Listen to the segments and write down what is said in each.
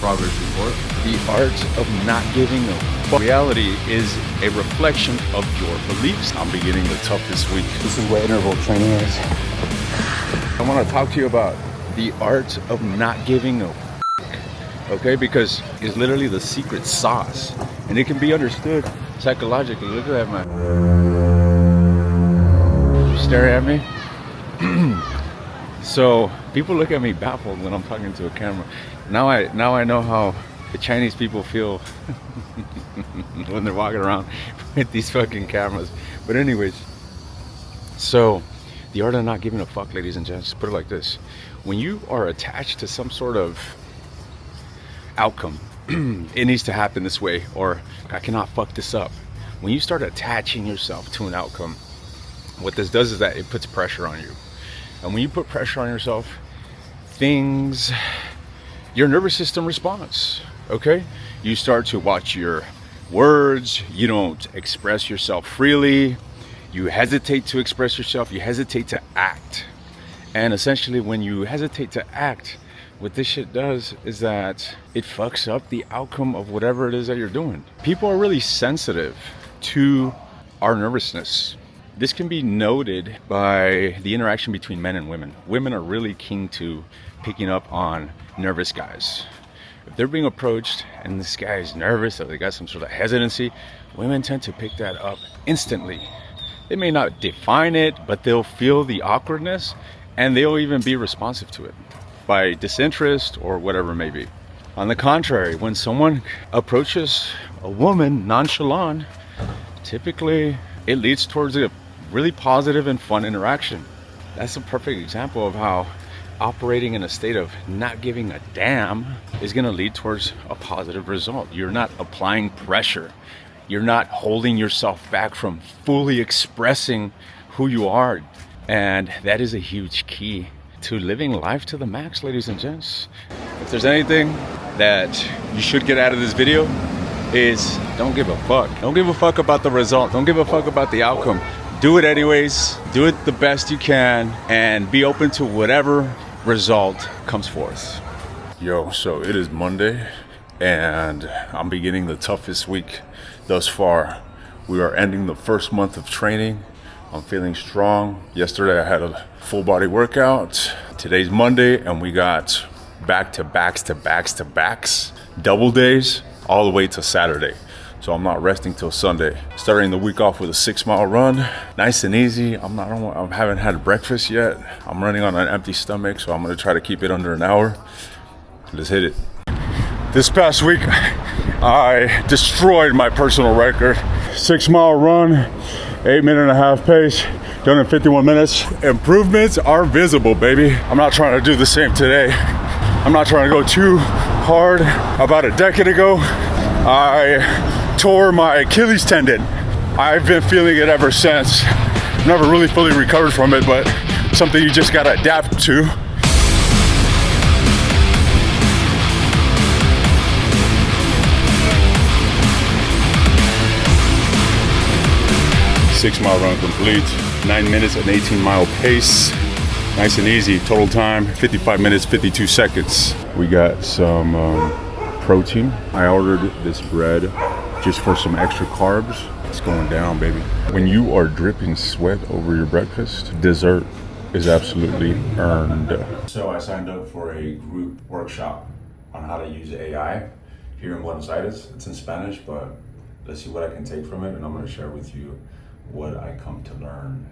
Progress report. The art of not giving a fuck. Reality is a reflection of your beliefs. I'm beginning the toughest week. This is what interval training is. I want to talk to you about the art of not giving a fuck, okay? Because it's literally the secret sauce, and it can be understood psychologically. Look at that, man. Staring at me. So people look at me baffled when I'm talking to a camera. Now I know how the Chinese people feel when they're walking around with these fucking cameras. But anyways, so the art of not giving a fuck, ladies and gents, put it like this. When you are attached to some sort of outcome, it needs to happen this way, or I cannot fuck this up. When you start attaching yourself to an outcome, what this does is that it puts pressure on you. And when you put pressure on yourself, your nervous system responds, okay? You start to watch your words, you don't express yourself freely, you hesitate to express yourself, you hesitate to act. And essentially when you hesitate to act, what this shit does is that it fucks up the outcome of whatever it is that you're doing. People are really sensitive to our nervousness. This can be noted by the interaction between men and women. Women are really keen to picking up on nervous guys. If they're being approached and this guy is nervous or they got some sort of hesitancy, women tend to pick that up instantly. They may not define it, but they'll feel the awkwardness and they'll even be responsive to it by disinterest or whatever it may be. On the contrary, when someone approaches a woman nonchalant, typically it leads towards a really positive and fun interaction. That's a perfect example of how operating in a state of not giving a damn is going to lead towards a positive result. You're not applying pressure. You're not holding yourself back from fully expressing who you are. And that is a huge key to living life to the max, ladies and gents. If there's anything that you should get out of this video, is don't give a fuck. Don't give a fuck about the result. Don't give a fuck about the outcome. Do it anyways. Do it the best you can and be open to whatever result comes forth. Yo, so it is Monday and I'm beginning the toughest week thus far. We are ending the first month of training. I'm feeling strong. Yesterday I had a full body workout. Today's Monday and we got back-to-backs, double days all the way to Saturday. So I'm not resting till Sunday. Starting the week off with a 6-mile run, nice and easy. I haven't had breakfast yet. I'm running on an empty stomach, so I'm gonna try to keep it under an hour. Let's hit it. This past week, I destroyed my personal record. 6-mile run, 8.5-minute pace, done in 51 minutes. Improvements are visible, baby. I'm not trying to do the same today. I'm not trying to go too hard. About a decade ago, I tore my Achilles tendon. I've been feeling it ever since. Never really fully recovered from it, but something you just gotta adapt to. Six-mile run complete, 9 minutes and 18-mile pace. Nice and easy. Total time, 55 minutes, 52 seconds. We got some protein. I ordered this bread just for some extra carbs. It's going down, baby. When you are dripping sweat over your breakfast, dessert is absolutely earned. So I signed up for a group workshop on how to use AI here in Buenos Aires. It's in Spanish, but let's see what I can take from it, and I'm going to share with you what I come to learn.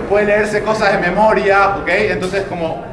Puede leerse cosas de memoria, ¿ok? Entonces como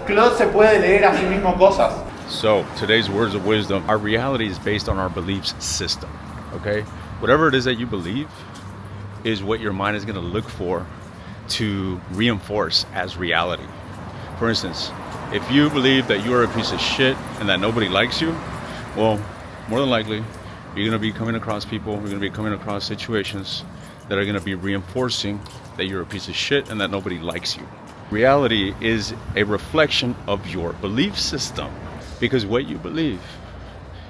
Claude se puede leer a sí mismo cosas. So today's words of wisdom, our reality is based on our beliefs system, okay? Whatever it is that you believe is what your mind is gonna look for to reinforce as reality. For instance, if you believe that you are a piece of shit and that nobody likes you, well, more than likely, you're gonna be coming across people, you're gonna be coming across situations that are gonna be reinforcing that you're a piece of shit and that nobody likes you. Reality is a reflection of your belief system, because what you believe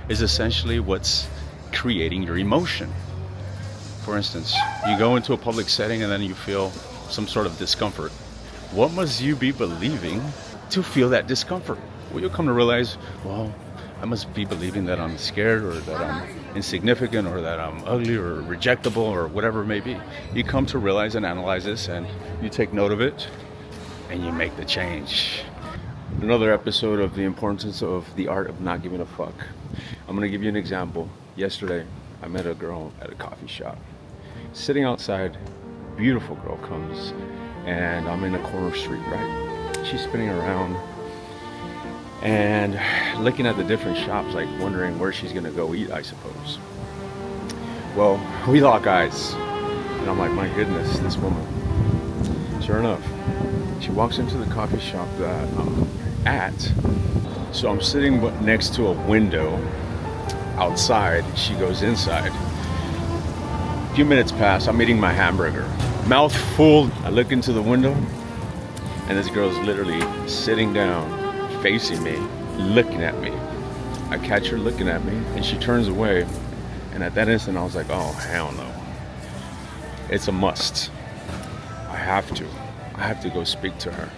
is essentially what's creating your emotion. For instance, you go into a public setting and then you feel some sort of discomfort. What must you be believing to feel that discomfort? Well, you'll come to realize, well, I must be believing that I'm scared or that I'm insignificant or that I'm ugly or rejectable or whatever it may be. You come to realize and analyze this, and you take note of it and you make the change. Another episode of the importance of the art of not giving a fuck. I'm gonna give you an example. Yesterday, I met a girl at a coffee shop. Sitting outside, beautiful girl comes, and I'm in a corner street, right? She's spinning around and looking at the different shops, like wondering where she's gonna go eat, I suppose. Well, we lock eyes, and I'm like, my goodness, this woman. Sure enough, she walks into the coffee shop that I'm at. So I'm sitting next to a window outside. She goes inside. A few minutes pass, I'm eating my hamburger. Mouth full, I look into the window, and this girl's literally sitting down, facing me, looking at me. I catch her looking at me, and she turns away. And at that instant, I was like, oh, hell no. It's a must. I have to go speak to her.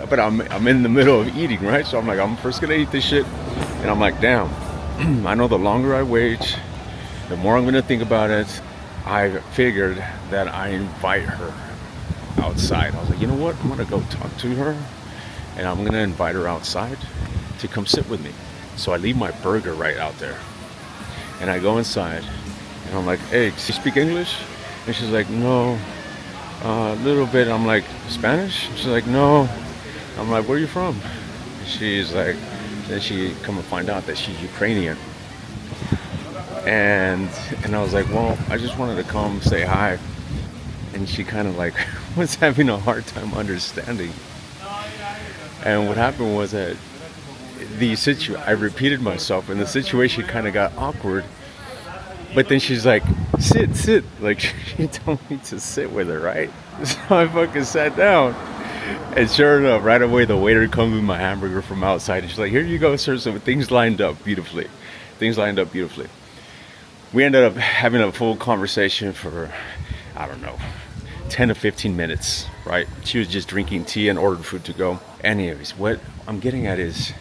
But I'm in the middle of eating, right? So I'm like, I'm first gonna eat this shit. And I'm like, damn, I know the longer I wait, the more I'm gonna think about it. I figured that I invite her outside. I was like, you know what? I'm gonna go talk to her, and I'm gonna invite her outside to come sit with me. So I leave my burger right out there, and I go inside, and I'm like, hey, do you speak English? And she's like, no, a little bit. I'm like, Spanish? She's like, no. I'm like, where are you from? She's like, then she come to find out that she's Ukrainian. And I was like, well, I just wanted to come say hi. And she kind of like was having a hard time understanding. And what happened was that I repeated myself, and the situation kind of got awkward. But then she's like, sit. Like, she told me to sit with her, right? So I fucking sat down. And sure enough, right away, the waiter comes with my hamburger from outside. And she's like, here you go, sir. So things lined up beautifully. We ended up having a full conversation for, I don't know, 10 to 15 minutes, right? She was just drinking tea and ordered food to go. Anyways, what I'm getting at is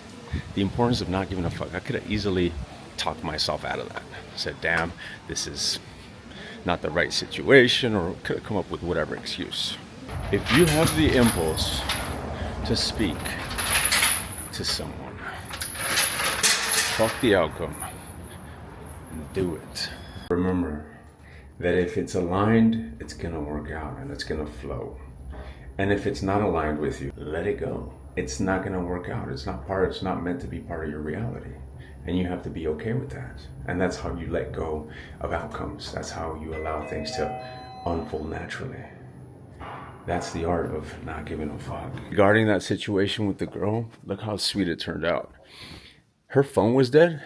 the importance of not giving a fuck. I could have easily talked myself out of that. I said, damn, this is not the right situation, or could have come up with whatever excuse. If you have the impulse to speak to someone, fuck the outcome and do it. Remember that if it's aligned, it's gonna work out and it's gonna flow. And if it's not aligned with you, let it go. It's not gonna work out. It's not meant to be part of your reality. And you have to be okay with that. And that's how you let go of outcomes. That's how you allow things to unfold naturally. That's the art of not giving a fuck. Regarding that situation with the girl, look how sweet it turned out. Her phone was dead,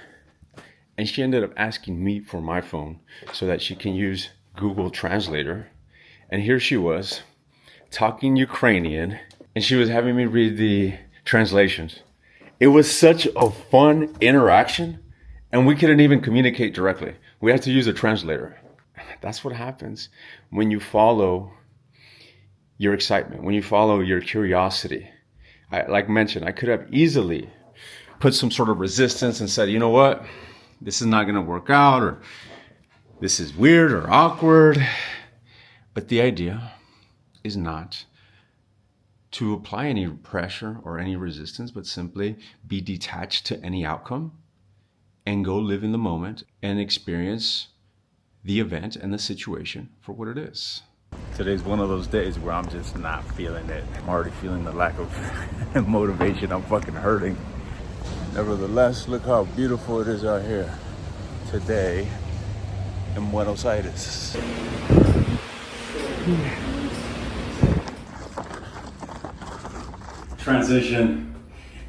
and she ended up asking me for my phone so that she can use Google Translator. And here she was, talking Ukrainian, and she was having me read the translations. It was such a fun interaction, and we couldn't even communicate directly. We had to use a translator. That's what happens when you follow your excitement, when you follow your curiosity. Like mentioned, I could have easily put some sort of resistance and said, you know what, this is not gonna work out, or this is weird or awkward. But the idea is not to apply any pressure or any resistance, but simply be detached to any outcome and go live in the moment and experience the event and the situation for what it is. Today's one of those days where I'm just not feeling it. I'm already feeling the lack of motivation. I'm fucking hurting. Nevertheless, look how beautiful it is out here today in Buenos Aires. Transition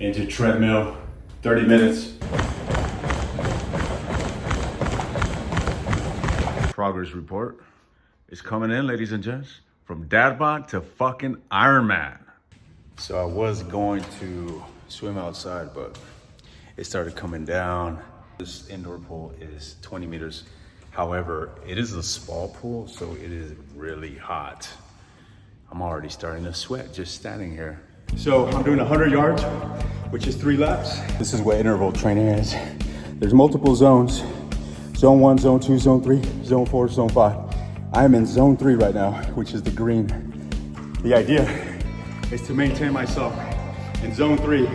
into treadmill, 30 minutes. Progress report is coming in, ladies and gents, from dad bod to fucking Iron Man. So I was going to swim outside, but it started coming down. This indoor pool is 20 meters. However, it is a spa pool, so it is really hot. I'm already starting to sweat just standing here. So I'm doing 100 yards, which is 3 laps. This is what interval training is. There's multiple zones. Zone 1, Zone 2, Zone 3, Zone 4, Zone 5. I am in Zone 3 right now, which is the green. The idea is to maintain myself in Zone 3.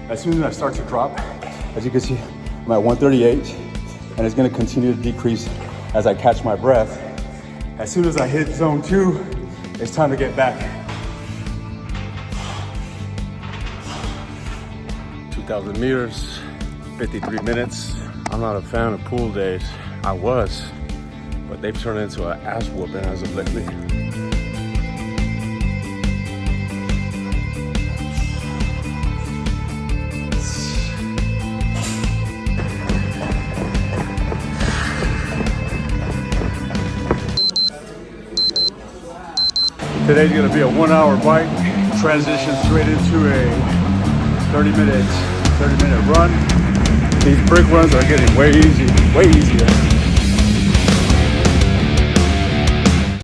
As soon as I start to drop, as you can see, I'm at 138, and it's gonna continue to decrease as I catch my breath. As soon as I hit Zone 2, it's time to get back. 2,000 meters, 53 minutes. I'm not a fan of pool days. I was, but they've turned into an ass whooping as of lately. Today's gonna be a 1-hour bike, transition straight into a 30-minute run. These brick runs are getting way easier.